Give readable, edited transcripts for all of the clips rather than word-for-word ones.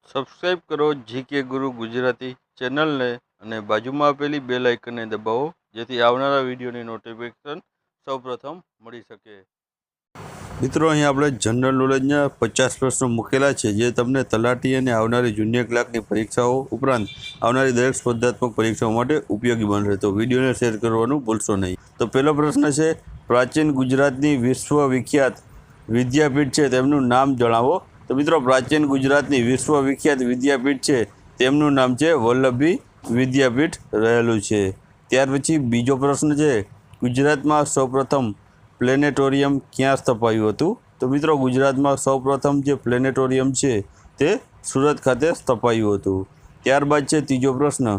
Subscribe કરો GK ગુરુ ગુજરાતી ચેનલને અને બાજુમાં આપેલી બેલ આઇકનને દબાવો જેથી આવનારા વિડીયોની નોટિફિકેશન સૌપ્રથમ મળી શકે। મિત્રો, અહીં આપણે જનરલ નોલેજના 50 પ્રશ્નો મૂકેલા છે જે તમને તલાટી અને આવનારી જુનિયર ક્લાર્કની પરીક્ષાઓ ઉપરાંત આવનારી દરેક સ્પર્ધાત્મક પરીક્ષાઓ માટે ઉપયોગી બનશે, તો વિડીયોને શેર કરવાનું ભૂલશો નહીં। તો પહેલો પ્રશ્ન છે, પ્રાચીન ગુજરાતની વિશ્વવિખ્યાત વિદ્યાપીઠ છે તેમનું નામ જણાવો। તો મિત્રો, પ્રાચીન ગુજરાતની વિશ્વવિખ્યાત વિદ્યાપીઠ છે તેમનું નામ છે વલ્લભી વિદ્યાપીઠ રહેલું છે। ત્યાર પછી બીજો પ્રશ્ન છે, ગુજરાતમાં સૌપ્રથમ પ્લેનેટોરિયમ ક્યાં સ્થપાયું હતું? તો મિત્રો, ગુજરાતમાં સૌપ્રથમ જે પ્લેનેટોરિયમ છે તે સુરત ખાતે સ્થપાયું હતું। ત્યારબાદ છે ત્રીજો પ્રશ્ન,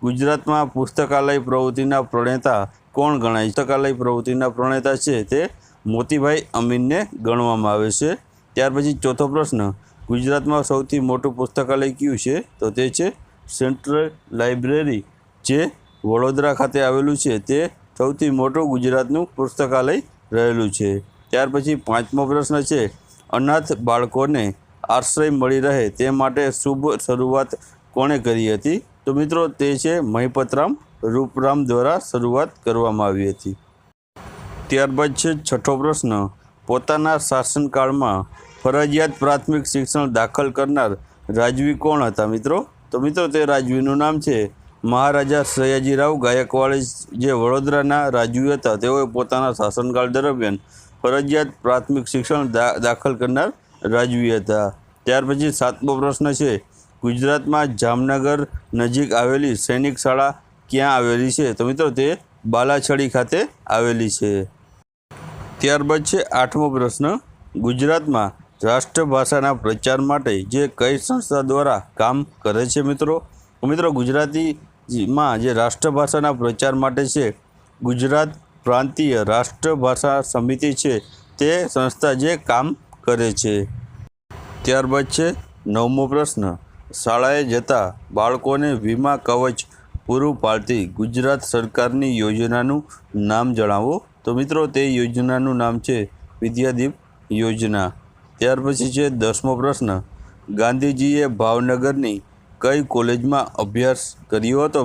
ગુજરાતમાં પુસ્તકાલય પ્રવૃત્તિના પ્રણેતા કોણ ગણાય? પુસ્તકાલય પ્રવૃત્તિના પ્રણેતા છે તે મોતીભાઈ અમીનને ગણવામાં આવે છે। ત્યાર પછી ચોથો પ્રશ્ન, ગુજરાતમાં સૌથી મોટું પુસ્તકાલય કયું છે? તો તે છે સેન્ટ્રલ લાઇબ્રેરી જે વડોદરા ખાતે આવેલું છે, તે સૌથી મોટું ગુજરાતનું પુસ્તકાલય રહેલું છે। ત્યાર પછી પાંચમો પ્રશ્ન છે, અનાથ બાળકોને આશ્રય મળી રહે તે માટે શુભ શરૂઆત કોણે કરી હતી? તો મિત્રો, તે છે મહિપતરામ રૂપરામ દ્વારા શરૂઆત કરવામાં આવી હતી। ત્યારબાદ છે છઠ્ઠો પ્રશ્ન, પોતાના શાસનકાળમાં ફરજિયાત પ્રાથમિક શિક્ષણ દાખલ કરનાર રાજવી કોણ હતા? મિત્રો, તો મિત્રો તે રાજવીનું નામ છે મહારાજા સયાજીરાવ ગાયકવાડ, જે વડોદરાના રાજવી હતા। તેઓએ પોતાના શાસનકાળ દરમિયાન ફરજિયાત પ્રાથમિક શિક્ષણ દાખલ કરનાર રાજવી હતા। ત્યાર પછી સાતમો પ્રશ્ન છે, ગુજરાતમાં જામનગર નજીક આવેલી સૈનિક શાળા ક્યાં આવેલી છે? તો મિત્રો તે બાલાછડી ખાતે આવેલી છે। ત્યારબાદ છે આઠમો પ્રશ્ન, ગુજરાતમાં રાષ્ટ્રભાષાના પ્રચાર માટે જે કઈ સંસ્થા દ્વારા કામ કરે છે? મિત્રો ગુજરાતીમાં જે રાષ્ટ્રભાષાના પ્રચાર માટે છે ગુજરાત પ્રાંતીય રાષ્ટ્રભાષા સમિતિ છે તે સંસ્થા જે કામ કરે છે। ત્યારબાદ છે નવમો પ્રશ્ન, શાળાએ જતા બાળકોને વીમા કવચ પૂરું પાડતી ગુજરાત સરકારની યોજનાનું નામ જણાવો। તો મિત્રો તે યોજનાનું નામ છે વિદ્યાદીપ યોજના। ત્યાર પછી છે દસમો પ્રશ્ન, ગાંધીજીએ ભાવનગરની કઈ કોલેજમાં અભ્યાસ કર્યો હતો?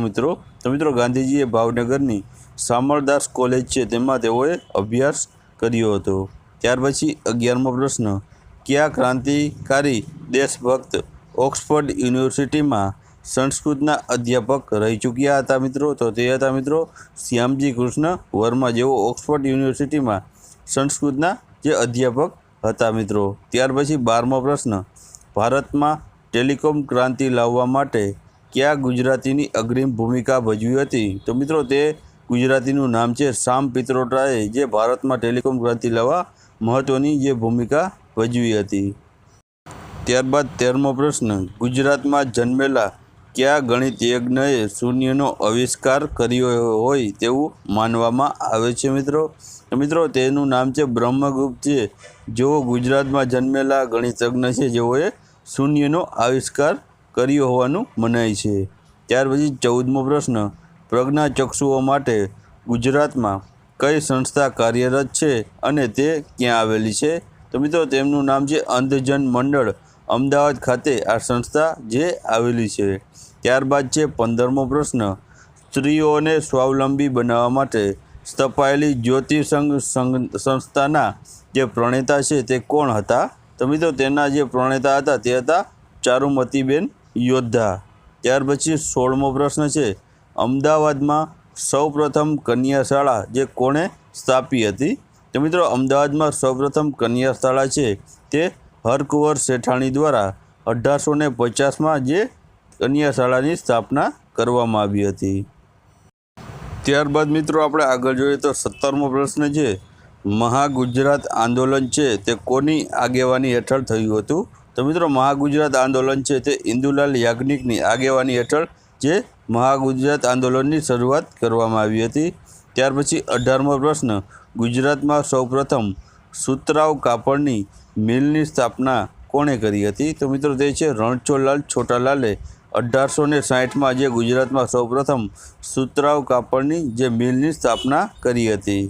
તો મિત્રો ગાંધીજીએ ભાવનગરની શામળદાસ કોલેજ છે તેમાં તેઓએ અભ્યાસ કર્યો હતો। ત્યાર પછી 11મો પ્રશ્ન, કયા ક્રાંતિકારી દેશભક્ત ઓક્સફર્ડ યુનિવર્સિટીમાં સંસ્કૃતના અધ્યાપક રહી ચૂક્યા હતા? તો તે હતા મિત્રો શ્યામજી કૃષ્ણ વર્મા, જેઓ ઓક્સફર્ડ યુનિવર્સિટીમાં સંસ્કૃતના જે અધ્યાપક હતા મિત્રો। ત્યાર પછી 12મો પ્રશ્ન, ભારતમાં ટેલિકોમ ક્રાંતિ લાવવા માટે કયા ગુજરાતીની અગ્રીમ ભૂમિકા ભજવી હતી? તો મિત્રો તે ગુજરાતીનું નામ છે સામ પિત્રોડાએ, જે ભારતમાં ટેલિકોમ ક્રાંતિ લાવવા મહત્ત્વની જે ભૂમિકા ભજવી હતી। ત્યારબાદ 13મો પ્રશ્ન, ગુજરાતમાં જન્મેલા કયા ગણિતયજ્ઞએ શૂન્યનો આવિષ્કાર કર્યો હોય તેવું માનવામાં આવે છે? મિત્રો તેનું નામ છે બ્રહ્મગુપ્ત, જેઓ ગુજરાતમાં જન્મેલા ગણિતજ્ઞ છે જેઓએ શૂન્યનો આવિષ્કાર કર્યો હોવાનું મનાય છે। ત્યાર પછી 14મો પ્રશ્ન, પ્રજ્ઞાચક્ષુઓ માટે ગુજરાતમાં કઈ સંસ્થા કાર્યરત છે અને તે ક્યાં આવેલી છે? તો મિત્રો તેમનું નામ છે અંધજન મંડળ, અમદાવાદ ખાતે આ સંસ્થા જે આવેલી છે। ત્યારબાદ છે 15મો પ્રશ્ન, સ્ત્રીઓને સ્વાવલંબી બનાવવા માટે સ્થપાયેલી જ્યોતિસંઘ સંસ્થાના જે પ્રણેતા છે તે કોણ હતા? તો મિત્રો તેના જે પ્રણેતા હતા તે હતા ચારુમતીબેન યોદ્ધા। ત્યાર પછી 16મો પ્રશ્ન છે, અમદાવાદમાં સૌપ્રથમ કન્યા શાળા જે કોણે સ્થાપી હતી? તો મિત્રો અમદાવાદમાં સૌપ્રથમ કન્યા શાળા છે તે હરકુંવર શેઠાણી દ્વારા 1850માં જે કન્યા શાળાની સ્થાપના કરવામાં આવી હતી। ત્યારબાદ મિત્રો આપણે આગળ જોઈએ તો 17મો પ્રશ્ન છે, મહાગુજરાત આંદોલન છે તે કોની આગેવાની હેઠળ થયું હતું? તો મિત્રો મહાગુજરાત આંદોલન છે તે ઇન્દુલાલ યાજ્ઞિકની આગેવાની હેઠળ જે મહાગુજરાત આંદોલનની શરૂઆત કરવામાં આવી હતી। ત્યાર પછી 18મો પ્રશ્ન, ગુજરાતમાં સૌપ્રથમ સુતરાઉ કાપડની મિલની સ્થાપના કોણે કરી હતી? તો મિત્રો તે છે રણછોડલાલ છોટાલાલે 1860માં જે ગુજરાતમાં સૌપ્રથમ સુતરાઉ કાપડની જે મિલની સ્થાપના કરી હતી।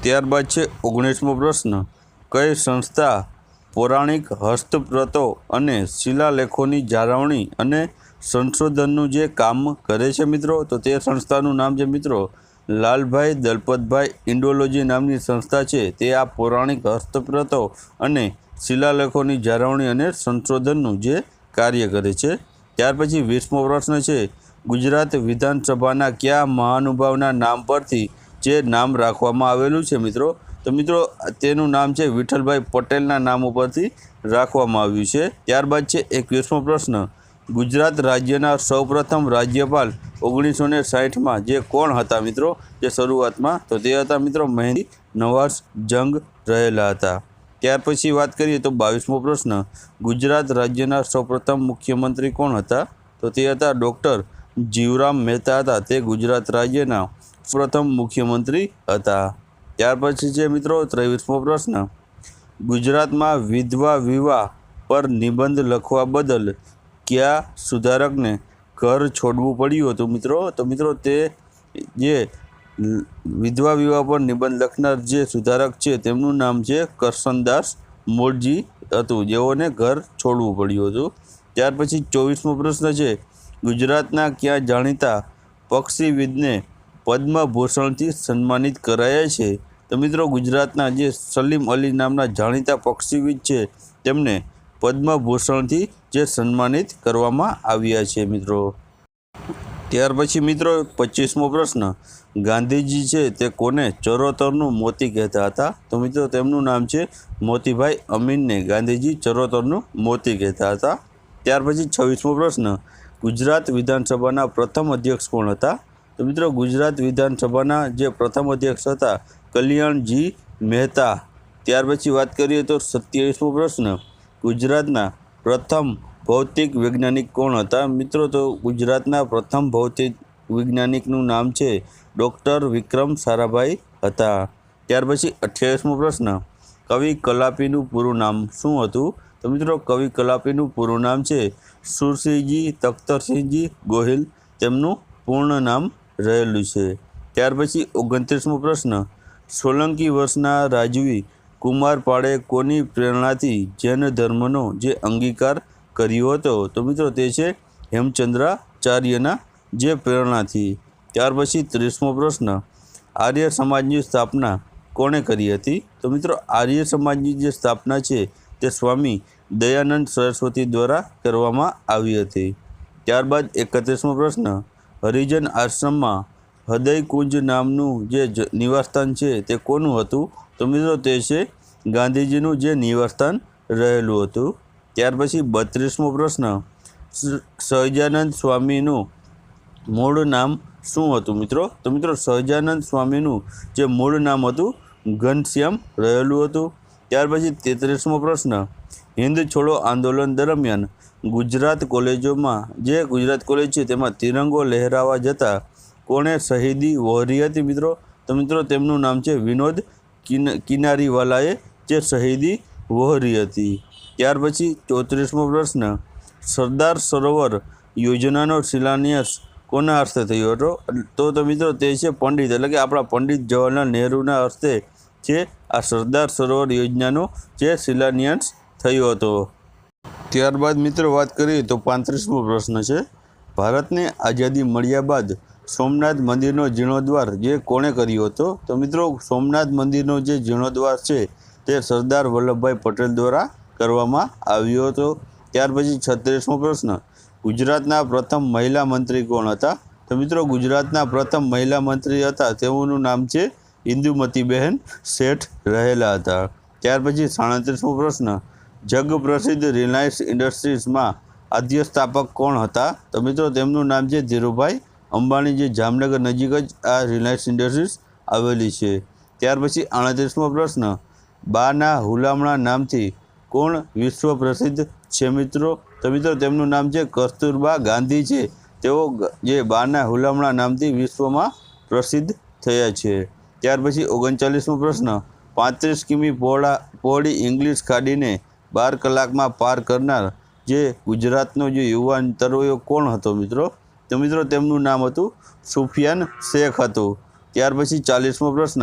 ત્યારબાદ છે 19મો પ્રશ્ન, કઈ સંસ્થા પૌરાણિક હસ્તપ્રતો અને શિલાલેખોની જાળવણી અને સંશોધનનું જે કામ કરે છે મિત્રો, તો તે સંસ્થાનું નામ છે મિત્રો લાલભાઈ દલપતભાઈ ઇન્ડોલોજી નામની સંસ્થા છે. તે આ પૌરાણિક હસ્તપ્રતો અને શિલાલેખોની જાળવણી અને સંશોધનનું જે કાર્ય કરે છે. ત્યાર પછી 20મો પ્રશ્ન છે, ગુજરાત વિધાનસભાના કયા મહાનુભાવના નામ પરથી જે નામ રાખવામાં આવેલું છે મિત્રો? તો મિત્રો તેનું નામ છે વિઠ્ઠલભાઈ પટેલના નામ ઉપરથી રાખવામાં આવ્યું છે. ત્યારબાદ છે 21મો પ્રશ્ન, ગુજરાત રાજ્યના સૌપ્રથમ રાજ્યપાલ 1960માં જે કોણ હતા મિત્રો? જે શરૂઆતમાં તો તે હતા મિત્રો મહેંદી નવાઝ જંગ રહેલા હતા. ત્યાર પછી વાત કરીએ તો 22મો પ્રશ્ન, ગુજરાત રાજ્યના સૌપ્રથમ મુખ્યમંત્રી કોણ હતા? તો તે હતા ડૉક્ટર જીવરામ મહેતા હતા. તે ગુજરાત રાજ્યના પ્રથમ મુખ્યમંત્રી હતા. ત્યાર પછી છે મિત્રો 23મો પ્રશ્ન, ગુજરાતમાં વિધવા વિવાહ પર નિબંધ લખવા બદલ કયા સુધારકને ઘર છોડવું પડ્યું હતું મિત્રો? તો મિત્રો તે જે વિધવા વિવાહ પર નિબંધ લખનાર જે સુધારક છે તેમનું નામ છે કરશનદાસ મોરજી હતું, જેઓને ઘર છોડવું પડ્યું હતું. ત્યાર પછી 24મો પ્રશ્ન છે, ગુજરાતના કયા જાણીતા પક્ષીવિદને પદ્મભૂષણથી સન્માનિત કરાયા છે? તો મિત્રો ગુજરાતના જે સલીમ અલી નામના જાણીતા પક્ષીવિદ છે તેમને પદ્મભૂષણથી જે સન્માનિત કરવામાં આવ્યા છે મિત્રો. ત્યાર પછી મિત્રો 25મો પ્રશ્ન, ગાંધીજી છે તે કોને ચરોતરનું મોતી કહેતા હતા? તો મિત્રો તેમનું નામ છે મોતીભાઈ અમીનને ગાંધીજી ચરોતરનું મોતી કહેતા હતા. ત્યાર પછી 26મો પ્રશ્ન, ગુજરાત વિધાનસભાના પ્રથમ અધ્યક્ષ કોણ હતા? તો મિત્રો ગુજરાત વિધાનસભાના જે પ્રથમ અધ્યક્ષ હતા કલ્યાણજી મહેતા. ત્યાર પછી વાત કરીએ તો 27મો પ્રશ્ન, ગુજરાતના પ્રથમ ભૌતિક વૈજ્ઞાનિક કોણ હતા? મિત્રો તો ગુજરાતના પ્રથમ ભૌતિક વૈજ્ઞાનિકનું નામ છે ડૉક્ટર વિક્રમ સારાભાઈ હતા. ત્યાર પછી 28મો પ્રશ્ન, કવિ કલાપીનું પૂરું નામ શું હતું? તો મિત્રો કવિ કલાપીનું પૂરું નામ છે સુરસિંહજી તખ્તરસિંહજી ગોહિલ, તેમનું પૂર્ણ નામ રહેલું છે. ત્યાર પછી 29મો પ્રશ્ન, સોલંકી વંશના રાજવી કુમારપાળે કોની પ્રેરણાથી જૈન ધર્મનો જે અંગીકાર કર્યો હતો? તો મિત્રો તે છે હેમચંદ્રાચાર્યના જે પ્રેરણાથી. ત્યાર પછી 30મો પ્રશ્ન, આર્ય સમાજની સ્થાપના કોણે કરી હતી? તો મિત્રો આર્ય સમાજની જે સ્થાપના છે તે સ્વામી દયાનંદ સરસ્વતી દ્વારા કરવામાં આવી હતી. ત્યારબાદ 31મો પ્રશ્ન, હરિજન આશ્રમમાં હૃદયકુંજ નામનું જે નિવાસસ્થાન છે તે કોનું હતું? તો મિત્રો તે છે ગાંધીજીનું જે નિવાસસ્થાન રહેલું હતું. ત્યાર પછી 32મો પ્રશ્ન, સહજાનંદ સ્વામીનું મૂળ નામ શું હતું મિત્રો? તો મિત્રો સહજાનંદ સ્વામીનું જે મૂળ નામ હતું ઘનશ્યામ રહેલું હતું. ત્યાર પછી 33મો પ્રશ્ન, હિન્દ છોડો આંદોલન દરમિયાન ગુજરાત કોલેજોમાં જે ગુજરાત કોલેજ છે તેમાં તિરંગો લહેરાવા જતાં કોણે શહીદી વહોરી હતી મિત્રો? તો મિત્રો તેમનું નામ છે વિનોદ કિનારીવાલાએ જે શહીદી વહોરી હતી. ત્યાર પછી 34મો પ્રશ્ન, સરદાર સરોવર યોજનાનો શિલાન્યાસ કોના હસ્તે થયો હતો? તો મિત્રો તે છે પંડિત એટલે કે આપણા પંડિત જવાહરલાલ નહેરુના હસ્તે છે આ સરદાર સરોવર યોજનાનો જે શિલાન્યાસ થયો હતો. ત્યારબાદ મિત્રો વાત કરીએ તો 35મો પ્રશ્ન છે, ભારતને આઝાદી મળ્યા બાદ સોમનાથ મંદિરનો જીર્ણોદ્ધાર જે કોણે કર્યો હતો? તો મિત્રો સોમનાથ મંદિરનો જે જીર્ણોદ્ધાર છે તે સરદાર વલ્લભભાઈ પટેલ દ્વારા કરવામાં આવ્યો હતો. ત્યાર પછી 36મો પ્રશ્ન, ગુજરાતના પ્રથમ મહિલા મંત્રી કોણ હતા? તો મિત્રો ગુજરાતના પ્રથમ મહિલા મંત્રી હતા તેઓનું નામ છે ઇન્દુમતીબહેન શેઠ રહેલા હતા. ત્યાર પછી 37મો પ્રશ્ન, જગ પ્રસિદ્ધ રિલાયન્સ ઇન્ડસ્ટ્રીઝમાં આદ્ય સ્થાપક કોણ હતા? તો મિત્રો તેમનું નામ છે ધીરુભાઈ અંબાણી, જે જામનગર નજીક જ આ રિલાયન્સ ઇન્ડસ્ટ્રીઝ આવેલી છે. ત્યાર પછી 38મો પ્રશ્ન, બાના હુલામણા નામથી કોણ વિશ્વ પ્રસિદ્ધ છે મિત્રો? તો મિત્રો તેમનું નામ છે કસ્તુરબા ગાંધી છે. તેઓ જે બાના હુલામણા નામથી વિશ્વમાં પ્રસિદ્ધ થયા છે. ત્યાર પછી 39મો પ્રશ્ન, 35 કિમી પહોળી ઇંગ્લિશ ખાડીને 12 કલાકમાં પાર કરનાર જે ગુજરાતનો જે યુવાન તરવૈયો કોણ હતો મિત્રો? તો મિત્રો તેમનું નામ હતું સુફિયાન શેખ હતું. ત્યાર પછી 40મો પ્રશ્ન,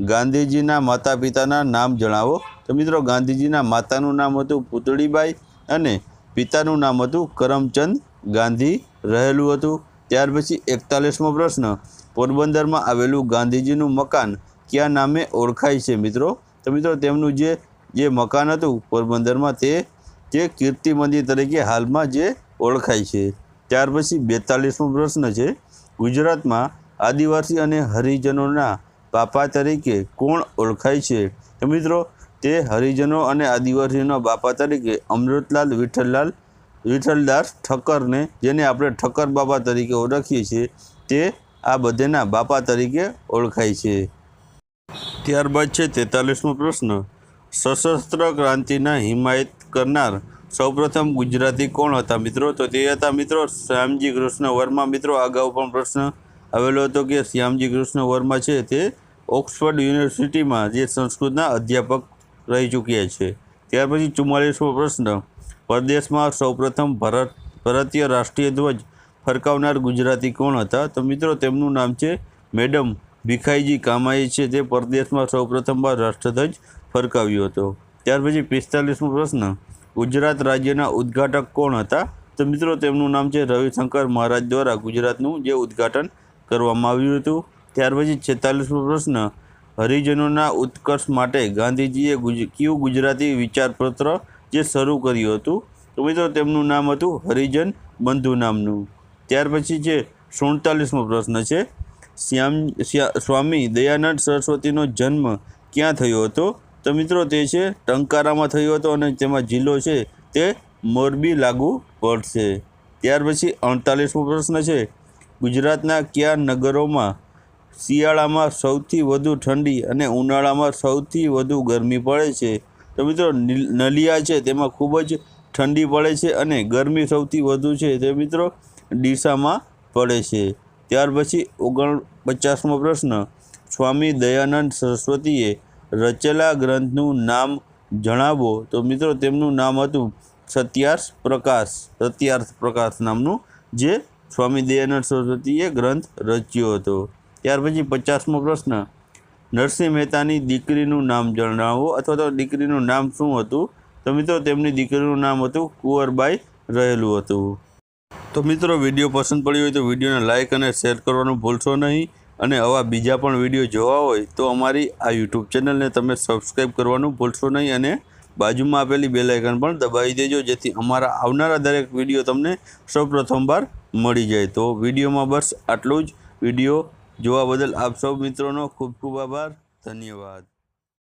ગાંધીજીના માતા પિતાના નામ જણાવો. તો મિત્રો ગાંધીજીના માતાનું નામ હતું પુતળીબાઈ અને પિતાનું નામ હતું કરમચંદ ગાંધી રહેલું હતું. ત્યાર પછી 41મો પ્રશ્ન, પોરબંદરમાં આવેલું ગાંધીજીનું મકાન કયા નામે ઓળખાય છે મિત્રો? તો મિત્રો તેમનું જે મકાન હતું પોરબંદરમાં તે કીર્તિ મંદિર તરીકે હાલમાં જે ઓળખાય છે. ત્યાર પછી 42મો પ્રશ્ન છે, ગુજરાતમાં આદિવાસી અને હરિજનોના બાપા તરીકે કોણ ઓળખાય છે? તો મિત્રો તે હરિજનો અને આદિવાસીઓના બાપા તરીકે અમૃતલાલ વિઠ્ઠલદાસ ઠક્કરને, જેને આપણે ઠક્કર બાપા તરીકે ઓળખીએ છીએ, તે આ બધેના બાપા તરીકે ઓળખાય છે. ત્યારબાદ છે 43મો પ્રશ્ન, સશસ્ત્ર ક્રાંતિના હિમાયત કરનાર સૌપ્રથમ ગુજરાતી કોણ હતા મિત્રો? તો તે હતા મિત્રો શ્યામજી કૃષ્ણ વર્મા. મિત્રો અગાઉ પણ પ્રશ્ન આવેલો હતો કે શ્યામજી કૃષ્ણ વર્મા છે તે ઓક્સફર્ડ યુનિવર્સિટીમાં જે સંસ્કૃતના અધ્યાપક રહી ચૂક્યા છે. ત્યાર પછી 44મો પ્રશ્ન, પરદેશમાં સૌપ્રથમ ભારતીય રાષ્ટ્રીય ધ્વજ ફરકાવનાર ગુજરાતી કોણ હતા? તો મિત્રો તેમનું નામ છે મેડમ ભીખાઈજી કામાઈ છે. તે પરદેશમાં સૌપ્રથમવાર રાષ્ટ્રધ્વજ ફરકાવ્યો હતો. ત્યાર પછી 45મો પ્રશ્ન, ગુજરાત રાજ્યના ઉદ્ઘાટક કોણ હતા? તો મિત્રો તેમનું નામ છે રવિશંકર મહારાજ દ્વારા ગુજરાતનું જે ઉદ્ઘાટન કરવામાં આવ્યું હતું. ત્યાર પછી 46મો પ્રશ્ન, હરિજનોના ઉત્કર્ષ માટે ગાંધીજીએ કયું ગુજરાતી વિચારપત્ર જે શરૂ કર્યું હતું? તો મિત્રો તેમનું નામ હતું હરિજન બંધુ નામનું. ત્યાર પછી છે 47મો પ્રશ્ન છે, સ્વામી દયાનંદ સરસ્વતીનો જન્મ ક્યાં થયો હતો? તો મિત્રો તે છે ટંકારામાં થયો હતો અને તેમાં જિલ્લો છે તે મોરબી લાગુ પડશે. ત્યાર પછી 48મો પ્રશ્ન છે, ગુજરાતના કયા નગરોમાં શિયાળામાં સૌથી વધુ ઠંડી અને ઉનાળામાં સૌથી વધુ ગરમી પડે છે? તો મિત્રો નલિયા છે તેમાં ખૂબ જ ઠંડી પડે છે અને ગરમી સૌથી વધુ છે તે મિત્રો ડીસામાં પડે છે. ત્યાર પછી 49મો પ્રશ્ન, સ્વામી દયાનંદ સરસ્વતીએ રચેલા ગ્રંથનું નામ જણાવો. તો મિત્રો તેમનું નામ હતું સત્યાર્થ પ્રકાશ નામનું જે સ્વામી દયાનંદ સરસ્વતીએ ગ્રંથ રચ્યો હતો. ત્યાર પછી 50મો પ્રશ્ન, નરસિંહ મહેતાની દીકરીનું નામ જણાવો અથવા તો દીકરીનું નામ શું હતું? તો મિત્રો તેમની દીકરીનું નામ હતું કુંવરબાઈ રહેલું હતું. તો મિત્રો વિડીયો પસંદ પડ્યો હોય તો વિડીયોને લાઇક અને શેર કરવાનું ભૂલશો નહીં અને આવા બીજા પણ વિડીયો જોવા હોય તો અમારી આ યુટ્યુબ ચેનલને તમે સબસ્ક્રાઈબ કરવાનું ભૂલશો નહીં અને બાજુમાં આપેલી બેલ આઇકન પણ દબાવી દેજો જેથી અમારા આવનારા દરેક વિડીયો તમને સૌપ્રથમવાર મળી જાય. તો વિડીયોમાં બસ આટલું જ. વિડીયો જોવા બદલ આપ સૌ મિત્રોનો ખૂબ ખૂબ આભાર. ધન્યવાદ.